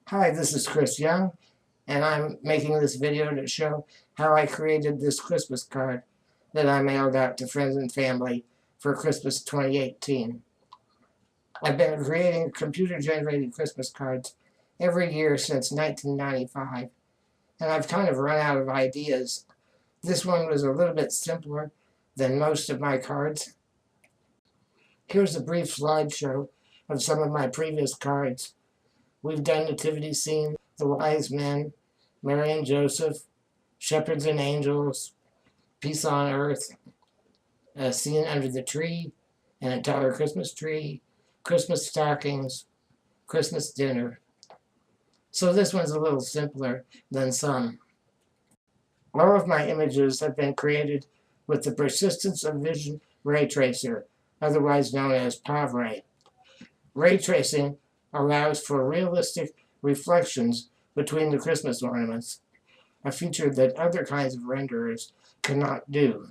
Hi, this is Chris Young, and I'm making this video to show how I created this Christmas card that I mailed out to friends and family for Christmas 2018. I've been creating computer-generated Christmas cards every year since 1995, and I've kind of run out of ideas. This one was a little bit simpler than most of my cards. Here's a brief slideshow of some of my previous cards. We've done nativity scene, the wise men, Mary and Joseph, shepherds and angels, peace on earth, a scene under the tree, an entire Christmas tree, Christmas stockings, Christmas dinner. So this one's a little simpler than some. All of my images have been created with the persistence of vision ray tracer, otherwise known as POV-Ray. Ray tracing allows for realistic reflections between the Christmas ornaments, a feature that other kinds of renderers cannot do.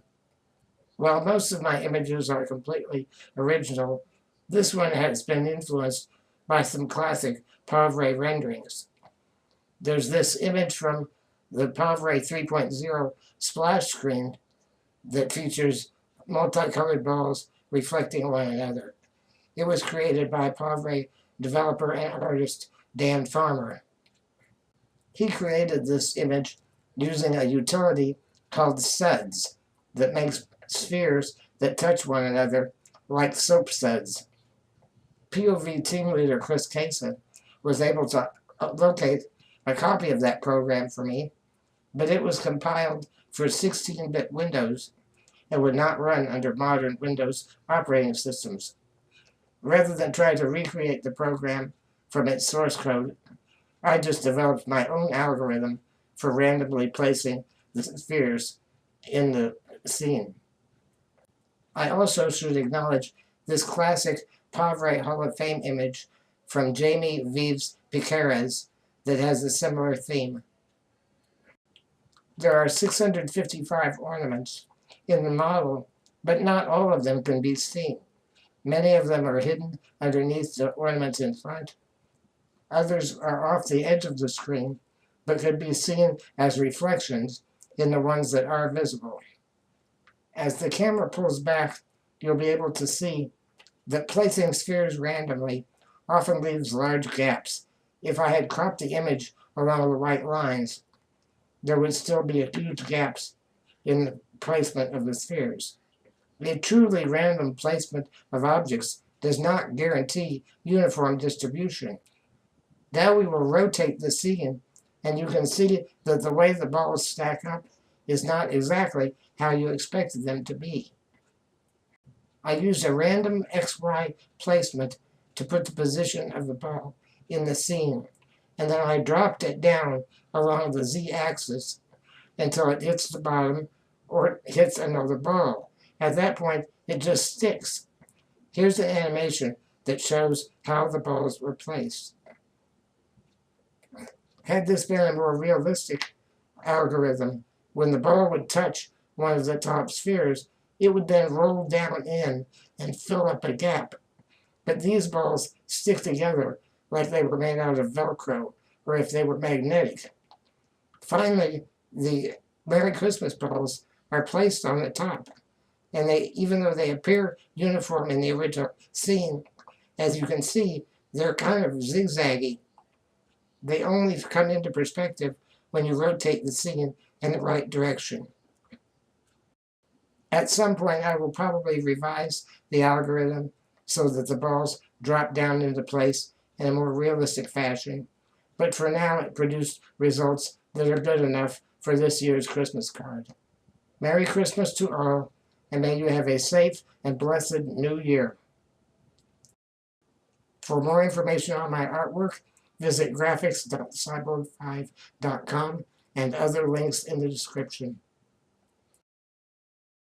While most of my images are completely original, this one has been influenced by some classic POV-Ray renderings. There's this image from the POV-Ray 3.0 splash screen that features multicolored balls reflecting one another. It was created by POV-Ray developer and artist Dan Farmer. He created this image using a utility called suds that makes spheres that touch one another like soap suds. POV team leader Chris Casey was able to locate a copy of that program for me, but it was compiled for 16-bit Windows and would not run under modern Windows operating systems. Rather than try to recreate the program from its source code, I just developed my own algorithm for randomly placing the spheres in the scene. I also should acknowledge this classic POV-Ray Hall of Fame image from Jaime Vives Piqueres that has a similar theme. There are 655 ornaments in the model, but not all of them can be seen. Many of them are hidden underneath the ornaments in front. Others are off the edge of the screen, but could be seen as reflections in the ones that are visible. As the camera pulls back, you'll be able to see that placing spheres randomly often leaves large gaps. If I had cropped the image along the right lines, there would still be huge gaps in the placement of the spheres. A truly random placement of objects does not guarantee uniform distribution. Now we will rotate the scene, and you can see that the way the balls stack up is not exactly how you expected them to be. I used a random XY placement to put the position of the ball in the scene, and then I dropped it down along the Z-axis until it hits the bottom or it hits another ball. At that point, it just sticks. Here's the animation that shows how the balls were placed. Had this been a more realistic algorithm, when the ball would touch one of the top spheres, it would then roll down in and fill up a gap. But these balls stick together like they were made out of Velcro, or if they were magnetic. Finally, the Merry Christmas balls are placed on the top, and even though they appear uniform in the original scene, as you can see, they're kind of zigzaggy. They only come into perspective when you rotate the scene in the right direction. At some point, I will probably revise the algorithm so that the balls drop down into place in a more realistic fashion, but for now it produced results that are good enough for this year's Christmas card. Merry Christmas to all, and may you have a safe and blessed New Year. For more information on my artwork, visit graphics.cyborg5.com and other links in the description.